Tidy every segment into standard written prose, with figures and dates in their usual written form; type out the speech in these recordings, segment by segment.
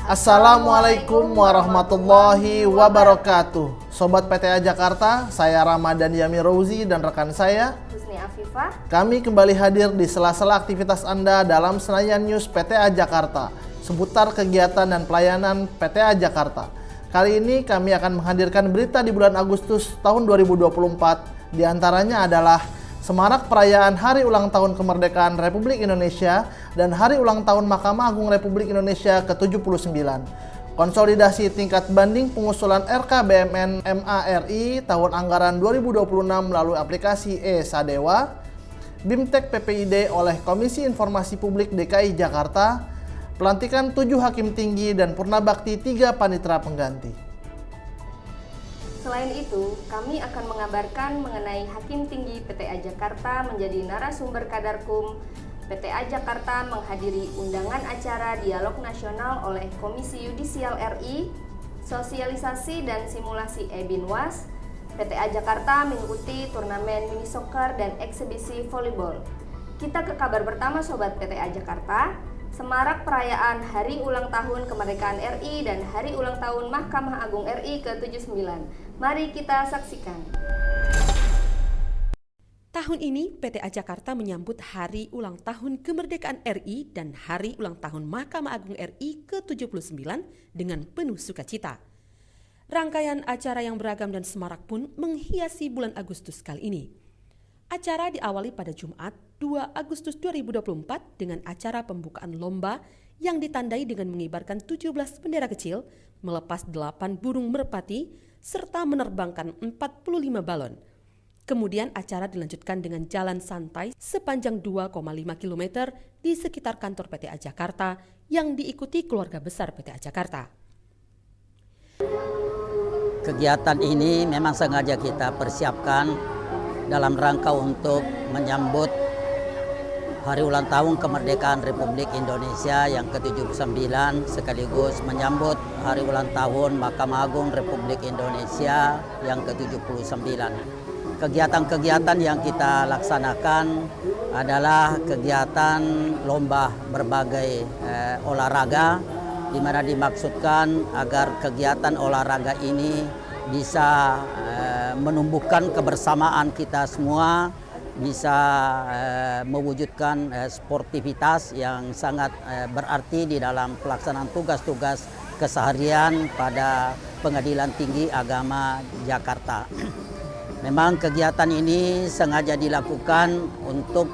Assalamualaikum warahmatullahi wabarakatuh. Sobat PTA Jakarta, saya Ramadan Yami Rouzi dan rekan saya Husni Afifah. Kami kembali hadir di sela-sela aktivitas Anda dalam Senayan News PTA Jakarta seputar kegiatan dan pelayanan PTA Jakarta. Kali ini kami akan menghadirkan berita di bulan Agustus tahun 2024. Di antaranya adalah semarak perayaan Hari Ulang Tahun Kemerdekaan Republik Indonesia dan Hari Ulang Tahun Mahkamah Agung Republik Indonesia ke-79. Konsolidasi tingkat banding pengusulan RKBMN MARI tahun anggaran 2026 melalui aplikasi e-Sadewa. BIMTEK PPID oleh Komisi Informasi Publik DKI Jakarta. Pelantikan 7 hakim tinggi dan purnabakti 3 panitera pengganti. Selain itu, kami akan mengabarkan mengenai Hakim Tinggi PTA Jakarta menjadi narasumber Kadarkum. PTA Jakarta menghadiri undangan acara Dialog Nasional oleh Komisi Yudisial RI, sosialisasi dan simulasi e-Binwas. PTA Jakarta mengikuti turnamen mini soccer dan eksibisi volleyball. Kita ke kabar pertama Sobat PTA Jakarta. Semarak perayaan Hari Ulang Tahun Kemerdekaan RI dan Hari Ulang Tahun Mahkamah Agung RI ke-79. Mari kita saksikan. Tahun ini PTA Jakarta menyambut Hari Ulang Tahun Kemerdekaan RI dan Hari Ulang Tahun Mahkamah Agung RI ke-79 dengan penuh sukacita. Rangkaian acara yang beragam dan semarak pun menghiasi bulan Agustus kali ini. Acara diawali pada Jumat 2 Agustus 2024 dengan acara pembukaan lomba yang ditandai dengan mengibarkan 17 bendera kecil, melepas 8 burung merpati, serta menerbangkan 45 balon. Kemudian acara dilanjutkan dengan jalan santai sepanjang 2,5 km di sekitar kantor PTA Jakarta yang diikuti keluarga besar PTA Jakarta. Kegiatan ini memang sengaja kita persiapkan dalam rangka untuk menyambut Hari Ulang Tahun Kemerdekaan Republik Indonesia yang ke-79 sekaligus menyambut Hari Ulang Tahun Mahkamah Agung Republik Indonesia yang ke-79. Kegiatan-kegiatan yang kita laksanakan adalah kegiatan lomba berbagai olahraga, di mana dimaksudkan agar kegiatan olahraga ini bisa menumbuhkan kebersamaan kita semua, bisa mewujudkan sportivitas yang sangat berarti di dalam pelaksanaan tugas-tugas keseharian pada Pengadilan Tinggi Agama Jakarta. Memang kegiatan ini sengaja dilakukan untuk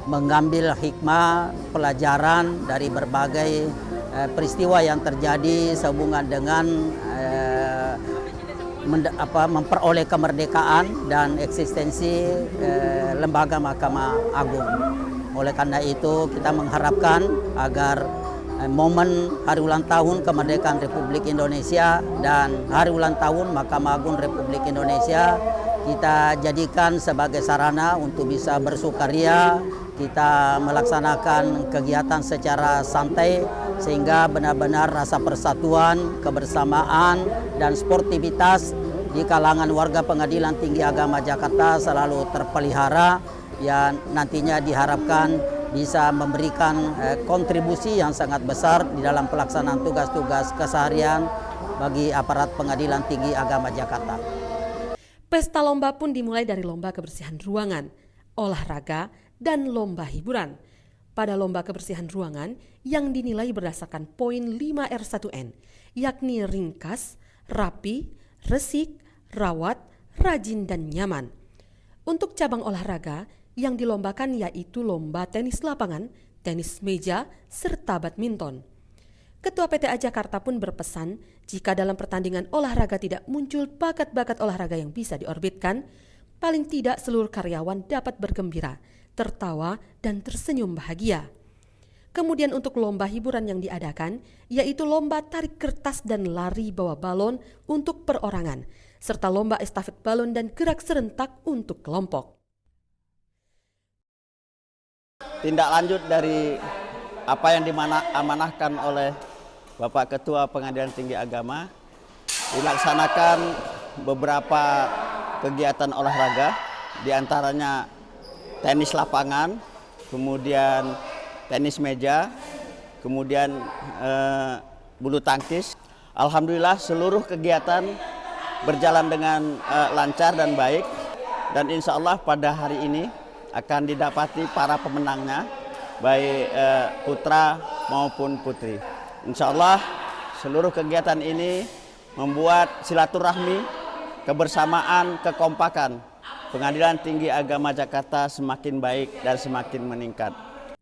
mengambil hikmah pelajaran dari berbagai peristiwa yang terjadi sehubungan dengan memperoleh kemerdekaan dan eksistensi lembaga Mahkamah Agung. Oleh karena itu kita mengharapkan agar momen Hari Ulang Tahun Kemerdekaan Republik Indonesia dan Hari Ulang Tahun Mahkamah Agung Republik Indonesia kita jadikan sebagai sarana untuk bisa bersukaria, kita melaksanakan kegiatan secara santai sehingga benar-benar rasa persatuan, kebersamaan, dan sportivitas di kalangan warga Pengadilan Tinggi Agama Jakarta selalu terpelihara yang nantinya diharapkan bisa memberikan kontribusi yang sangat besar di dalam pelaksanaan tugas-tugas keseharian bagi aparat Pengadilan Tinggi Agama Jakarta. Pesta lomba pun dimulai dari lomba kebersihan ruangan, olahraga, dan lomba hiburan. Pada lomba kebersihan ruangan yang dinilai berdasarkan poin 5R1N, yakni ringkas, rapi, resik, rawat, rajin, dan nyaman. Untuk cabang olahraga yang dilombakan yaitu lomba tenis lapangan, tenis meja, serta badminton. Ketua PTA Jakarta pun berpesan jika dalam pertandingan olahraga tidak muncul bakat-bakat olahraga yang bisa diorbitkan, paling tidak seluruh karyawan dapat bergembira, tertawa, dan tersenyum bahagia. Kemudian untuk lomba hiburan yang diadakan, yaitu lomba tarik kertas dan lari bawa balon untuk perorangan, serta lomba estafet balon dan gerak serentak untuk kelompok. Tindak lanjut dari apa yang diamanahkan oleh Bapak Ketua Pengadilan Tinggi Agama, dilaksanakan beberapa kegiatan olahraga, diantaranya tenis lapangan, kemudian tenis meja, kemudian bulu tangkis. Alhamdulillah seluruh kegiatan berjalan dengan lancar dan baik, dan insya Allah pada hari ini akan didapati para pemenangnya, baik putra maupun putri. Insya Allah seluruh kegiatan ini membuat silaturahmi, kebersamaan, kekompakan Pengadilan Tinggi Agama Jakarta semakin baik dan semakin meningkat.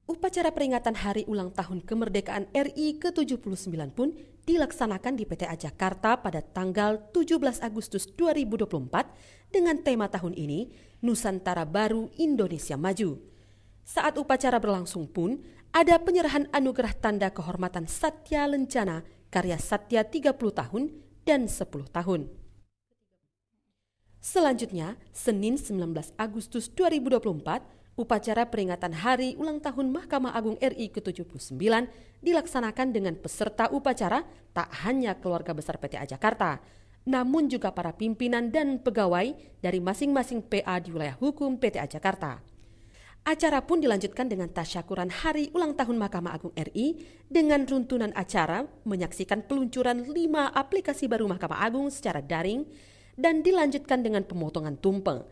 Upacara peringatan Hari Ulang Tahun Kemerdekaan RI ke-79 pun dilaksanakan di PTA Jakarta pada tanggal 17 Agustus 2024 dengan tema tahun ini, Nusantara Baru Indonesia Maju. Saat upacara berlangsung pun, ada penyerahan anugerah tanda kehormatan Satya Lencana karya Satya 30 tahun dan 10 tahun. Selanjutnya, Senin 19 Agustus 2024, upacara peringatan Hari Ulang Tahun Mahkamah Agung RI ke-79 dilaksanakan dengan peserta upacara tak hanya keluarga besar PTA Jakarta, namun juga para pimpinan dan pegawai dari masing-masing PA di wilayah hukum PTA Jakarta. Acara pun dilanjutkan dengan tasyakuran Hari Ulang Tahun Mahkamah Agung RI dengan runtunan acara menyaksikan peluncuran 5 aplikasi baru Mahkamah Agung secara daring dan dilanjutkan dengan pemotongan tumpeng.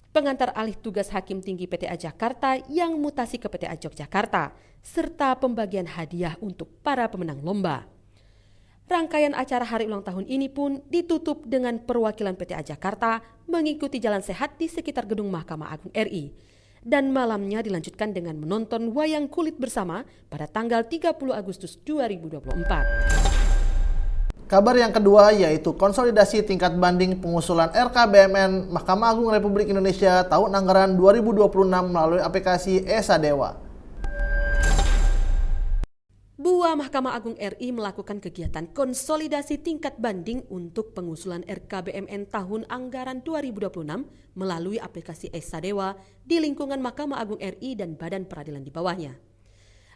Pengantar alih tugas Hakim Tinggi PTA Jakarta yang mutasi ke PTA Yogyakarta, serta pembagian hadiah untuk para pemenang lomba. Rangkaian acara Hari Ulang Tahun ini pun ditutup dengan perwakilan PTA Jakarta mengikuti jalan sehat di sekitar gedung Mahkamah Agung RI. Dan malamnya dilanjutkan dengan menonton wayang kulit bersama pada tanggal 30 Agustus 2024. Kabar yang kedua yaitu konsolidasi tingkat banding pengusulan RKBMN Mahkamah Agung Republik Indonesia tahun anggaran 2026 melalui aplikasi e-Sadewa. BUA Mahkamah Agung RI melakukan kegiatan konsolidasi tingkat banding untuk pengusulan RKBMN tahun anggaran 2026 melalui aplikasi e-Sadewa di lingkungan Mahkamah Agung RI dan badan peradilan di bawahnya.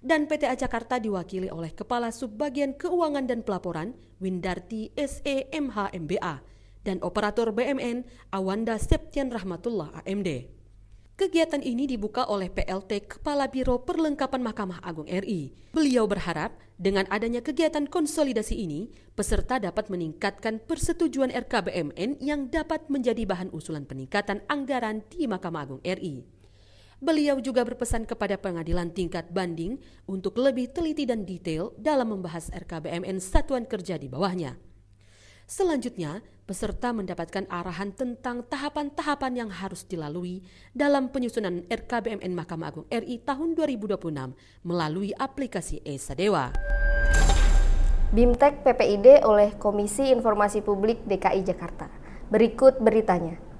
Dan PTA Jakarta diwakili oleh Kepala Subbagian Keuangan dan Pelaporan Windarti SE.MH MBA dan Operator BMN Awanda Septian Rahmatullah AMD. Kegiatan ini dibuka oleh PLT Kepala Biro Perlengkapan Mahkamah Agung RI. Beliau berharap dengan adanya kegiatan konsolidasi ini, peserta dapat meningkatkan persetujuan RKBMN yang dapat menjadi bahan usulan peningkatan anggaran di Mahkamah Agung RI. Beliau juga berpesan kepada pengadilan tingkat banding untuk lebih teliti dan detail dalam membahas RKBMN satuan kerja di bawahnya. Selanjutnya, peserta mendapatkan arahan tentang tahapan-tahapan yang harus dilalui dalam penyusunan RKBMN Mahkamah Agung RI tahun 2026 melalui aplikasi e-Sadewa. BIMTEK PPID oleh Komisi Informasi Publik DKI Jakarta. Berikut beritanya.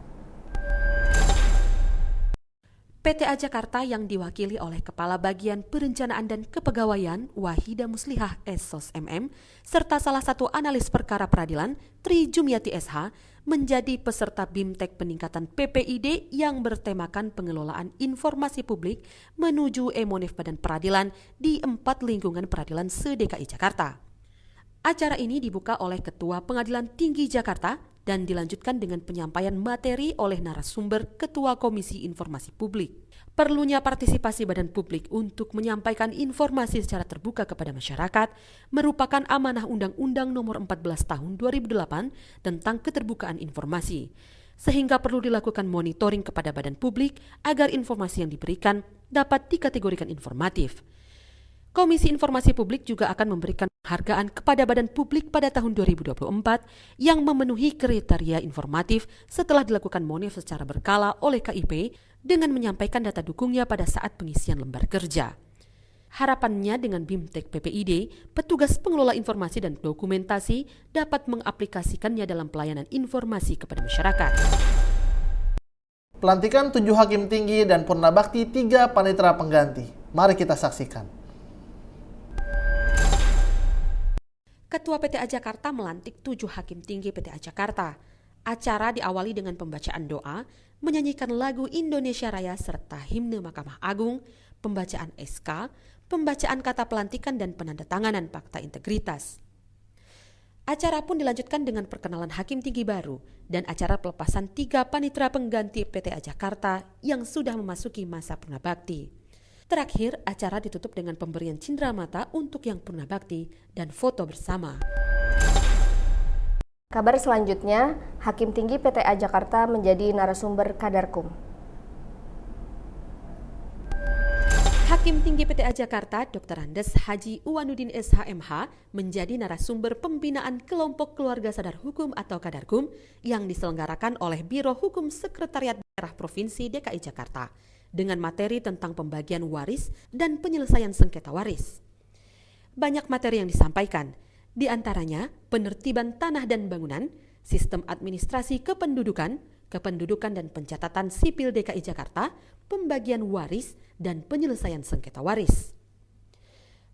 PTA Jakarta yang diwakili oleh Kepala Bagian Perencanaan dan Kepegawaian Wahida Muslihah SOS MM serta salah satu analis perkara peradilan Tri Jumiati SH menjadi peserta BIMTEK peningkatan PPID yang bertemakan pengelolaan informasi publik menuju e-monif badan peradilan di 4 lingkungan peradilan se-DKI Jakarta. Acara ini dibuka oleh Ketua Pengadilan Tinggi Jakarta dan dilanjutkan dengan penyampaian materi oleh narasumber Ketua Komisi Informasi Publik. Perlunya partisipasi badan publik untuk menyampaikan informasi secara terbuka kepada masyarakat merupakan amanah Undang-Undang Nomor 14 Tahun 2008 tentang keterbukaan informasi, sehingga perlu dilakukan monitoring kepada badan publik agar informasi yang diberikan dapat dikategorikan informatif. Komisi Informasi Publik juga akan memberikan penghargaan kepada badan publik pada tahun 2024 yang memenuhi kriteria informatif setelah dilakukan monif secara berkala oleh KIP dengan menyampaikan data dukungnya pada saat pengisian lembar kerja. Harapannya dengan BIMTEK PPID, petugas pengelola informasi dan dokumentasi dapat mengaplikasikannya dalam pelayanan informasi kepada masyarakat. Pelantikan 7 hakim tinggi dan purna bakti 3 panitera pengganti. Mari kita saksikan. Ketua PTA Jakarta melantik 7 hakim tinggi PTA Jakarta. Acara diawali dengan pembacaan doa, menyanyikan lagu Indonesia Raya serta himne Mahkamah Agung, pembacaan SK, pembacaan kata pelantikan dan penandatanganan fakta integritas. Acara pun dilanjutkan dengan perkenalan hakim tinggi baru dan acara pelepasan 3 panitera pengganti PTA Jakarta yang sudah memasuki masa purna bakti. Terakhir, acara ditutup dengan pemberian cindera mata untuk yang purna bakti dan foto bersama. Kabar selanjutnya, Hakim Tinggi PTA Jakarta menjadi narasumber Kadarkum. Hakim Tinggi PTA Jakarta, Dr. Andes Haji Uwanuddin SHMH, menjadi narasumber pembinaan kelompok keluarga sadar hukum atau Kadarkum yang diselenggarakan oleh Biro Hukum Sekretariat Daerah Provinsi DKI Jakarta dengan materi tentang pembagian waris dan penyelesaian sengketa waris. Banyak materi yang disampaikan, di antaranya penertiban tanah dan bangunan, sistem administrasi kependudukan dan pencatatan sipil DKI Jakarta, pembagian waris, dan penyelesaian sengketa waris.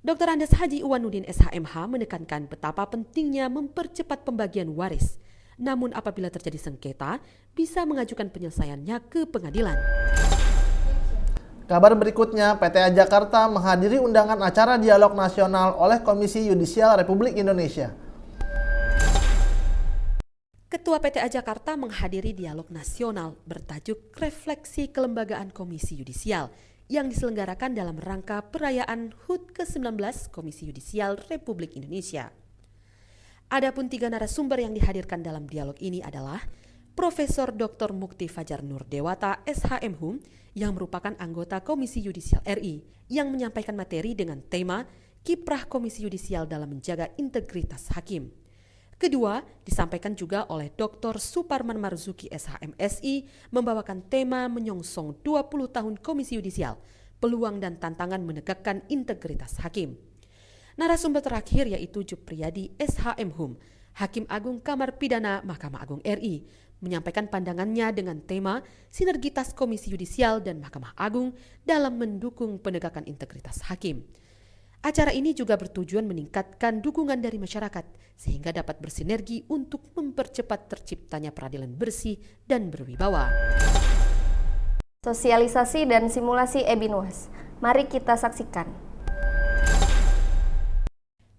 Dr. Andes Haji Uwanuddin SHMH menekankan betapa pentingnya mempercepat pembagian waris. Namun apabila terjadi sengketa, bisa mengajukan penyelesaiannya ke pengadilan. Kabar berikutnya, PTA Jakarta menghadiri undangan acara dialog nasional oleh Komisi Yudisial Republik Indonesia. Ketua PTA Jakarta menghadiri dialog nasional bertajuk Refleksi Kelembagaan Komisi Yudisial yang diselenggarakan dalam rangka perayaan HUT ke-19 Komisi Yudisial Republik Indonesia. Adapun 3 narasumber yang dihadirkan dalam dialog ini adalah Profesor Dr. Mukti Fajar Nur Dewata SHMHum yang merupakan anggota Komisi Yudisial RI yang menyampaikan materi dengan tema Kiprah Komisi Yudisial dalam menjaga integritas hakim. Kedua, disampaikan juga oleh Dr. Suparman Marzuki SHMSI membawakan tema menyongsong 20 tahun Komisi Yudisial, peluang dan tantangan menegakkan integritas hakim. Narasumber terakhir yaitu Jupriyadi SHMHum, Hakim Agung Kamar Pidana Mahkamah Agung RI, menyampaikan pandangannya dengan tema sinergitas Komisi Yudisial dan Mahkamah Agung dalam mendukung penegakan integritas hakim. Acara ini juga bertujuan meningkatkan dukungan dari masyarakat sehingga dapat bersinergi untuk mempercepat terciptanya peradilan bersih dan berwibawa. Sosialisasi dan simulasi Ebinwas. Mari kita saksikan.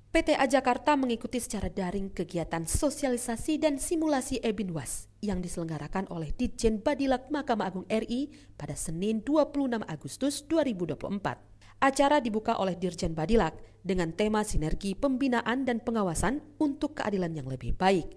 PTA Jakarta mengikuti secara daring kegiatan sosialisasi dan simulasi Ebinwas yang diselenggarakan oleh Ditjen Badilak Mahkamah Agung RI pada Senin 26 Agustus 2024. Acara dibuka oleh Dirjen Badilak dengan tema sinergi pembinaan dan pengawasan untuk keadilan yang lebih baik.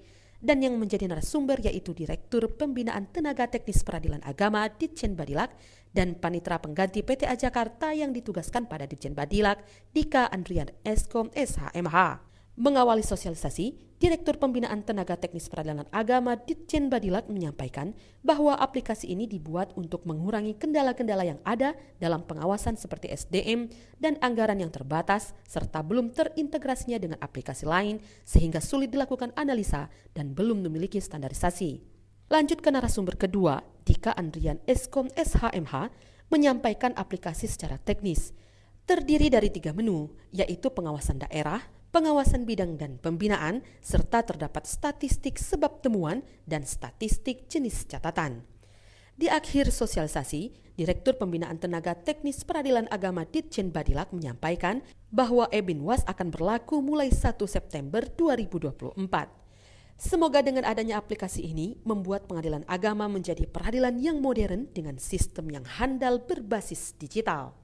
Dan yang menjadi narasumber yaitu Direktur Pembinaan Tenaga Teknis Peradilan Agama Ditjen Badilak dan Panitra Pengganti PTA Jakarta yang ditugaskan pada Ditjen Badilak, Dika Andrian Eskom SHMH. Mengawali sosialisasi, Direktur Pembinaan Tenaga Teknis Peradilan Agama Ditjen Badilak menyampaikan bahwa aplikasi ini dibuat untuk mengurangi kendala-kendala yang ada dalam pengawasan seperti SDM dan anggaran yang terbatas serta belum terintegrasinya dengan aplikasi lain sehingga sulit dilakukan analisa dan belum memiliki standarisasi. Lanjut ke narasumber kedua, Dika Andrian Eskom SHMH menyampaikan aplikasi secara teknis. Terdiri dari 3 menu, yaitu pengawasan daerah, pengawasan bidang dan pembinaan, serta terdapat statistik sebab temuan dan statistik jenis catatan. Di akhir sosialisasi, Direktur Pembinaan Tenaga Teknis Peradilan Agama Ditjen Badilak menyampaikan bahwa Ebinwas akan berlaku mulai 1 September 2024. Semoga dengan adanya aplikasi ini membuat pengadilan agama menjadi peradilan yang modern dengan sistem yang handal berbasis digital.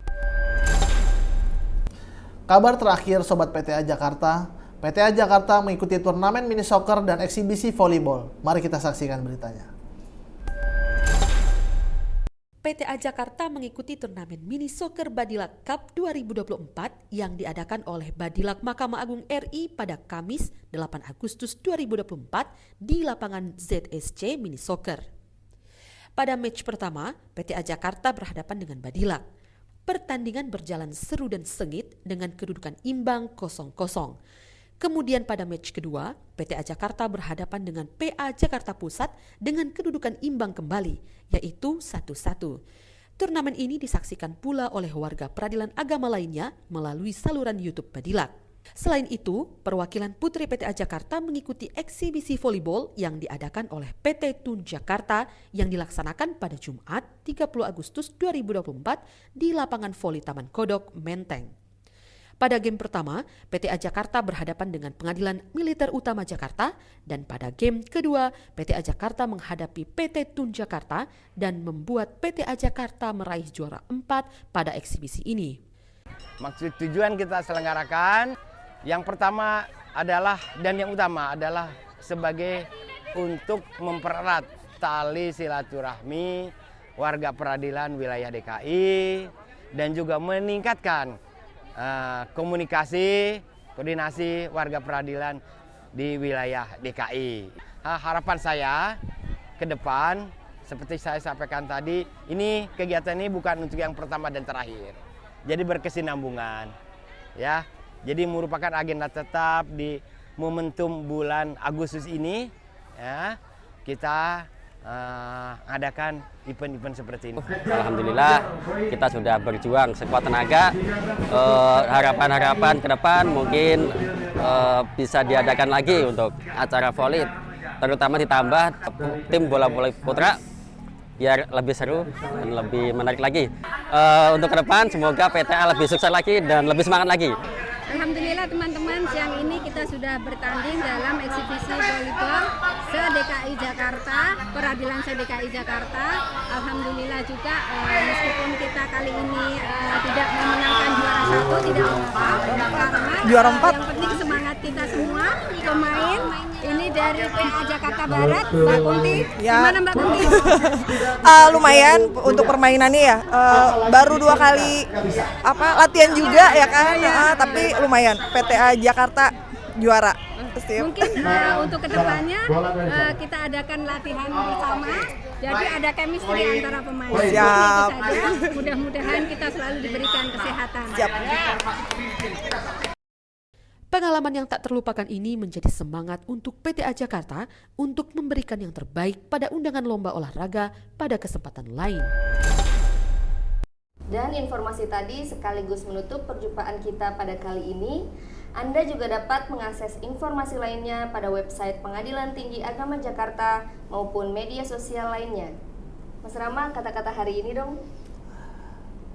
Kabar terakhir Sobat PTA Jakarta, PTA Jakarta mengikuti turnamen mini soccer dan eksibisi volleyball. Mari kita saksikan beritanya. PTA Jakarta mengikuti turnamen mini soccer Badilak Cup 2024 yang diadakan oleh Badilak Mahkamah Agung RI pada Kamis 8 Agustus 2024 di lapangan ZSC Mini Soccer. Pada match pertama, PTA Jakarta berhadapan dengan Badilak. Pertandingan berjalan seru dan sengit dengan kedudukan imbang 0-0. Kemudian pada match kedua, PTA Jakarta berhadapan dengan PA Jakarta Pusat dengan kedudukan imbang kembali, yaitu 1-1. Turnamen ini disaksikan pula oleh warga peradilan agama lainnya melalui saluran YouTube Badilak. Selain itu, perwakilan putri PTA Jakarta mengikuti eksibisi volleyball yang diadakan oleh PT Tun Jakarta yang dilaksanakan pada Jumat 30 Agustus 2024 di lapangan voli Taman Kodok, Menteng. Pada game pertama, PTA Jakarta berhadapan dengan Pengadilan Militer Utama Jakarta, dan pada game kedua, PTA Jakarta menghadapi PT Tun Jakarta dan membuat PTA Jakarta meraih juara 4 pada eksibisi ini. Maksud tujuan kita selenggarakan yang pertama adalah dan yang utama adalah sebagai untuk mempererat tali silaturahmi warga peradilan wilayah DKI dan juga meningkatkan komunikasi, koordinasi warga peradilan di wilayah DKI. Harapan saya ke depan, seperti saya sampaikan tadi, kegiatan ini bukan untuk yang pertama dan terakhir. Jadi berkesinambungan, ya. Jadi merupakan agenda tetap di momentum bulan Agustus ini, ya. Kita adakan event-event seperti ini. Alhamdulillah kita sudah berjuang sekuat tenaga. Harapan-harapan ke depan mungkin bisa diadakan lagi untuk acara voli, terutama ditambah tim bola voli putra biar lebih seru dan lebih menarik lagi. Untuk ke depan semoga PTA lebih sukses lagi dan lebih semangat lagi. Alhamdulillah teman-teman, siang ini kita sudah bertanding dalam eksibisi volleyball se-DKI Jakarta, peradilan se-DKI Jakarta. Alhamdulillah juga meskipun kita kali ini tidak memenangkan juara 1, tidak apa-apa, karena juara 4. Yang penting semangat kita semua pemain. Ini dari PA Jakarta Barat, Mbak Kunti. Ya. Gimana Mbak Kunti? Lumayan untuk permainannya ya. Baru 2 kali latihan juga ya kan. Tapi lumayan. PTA Jakarta juara. Mungkin untuk kedepannya kita adakan latihan bersama. Jadi ada chemistry antara pemain. Siap. Itu saja. Mudah-mudahan kita selalu diberikan kesehatan. Siap. Pengalaman yang tak terlupakan ini menjadi semangat untuk PTA Jakarta untuk memberikan yang terbaik pada undangan lomba olahraga pada kesempatan lain. Dan informasi tadi sekaligus menutup perjumpaan kita pada kali ini. Anda juga dapat mengakses informasi lainnya pada website Pengadilan Tinggi Agama Jakarta maupun media sosial lainnya. Mas Rama, kata-kata hari ini dong.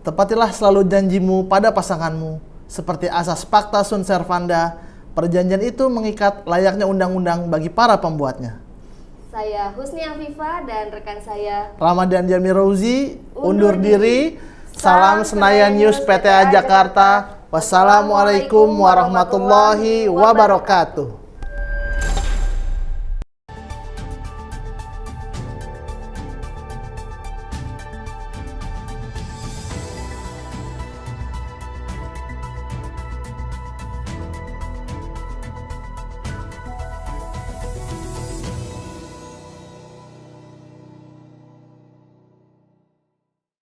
Tepatilah selalu janjimu pada pasanganmu. Seperti asas Pacta Sunt Servanda, perjanjian itu mengikat layaknya undang-undang bagi para pembuatnya. Saya Husni Afifa dan rekan saya Ramadan Jamirouzi undur diri. Salam Senayan News PTA Jakarta. Wassalamualaikum warahmatullahi wabarakatuh.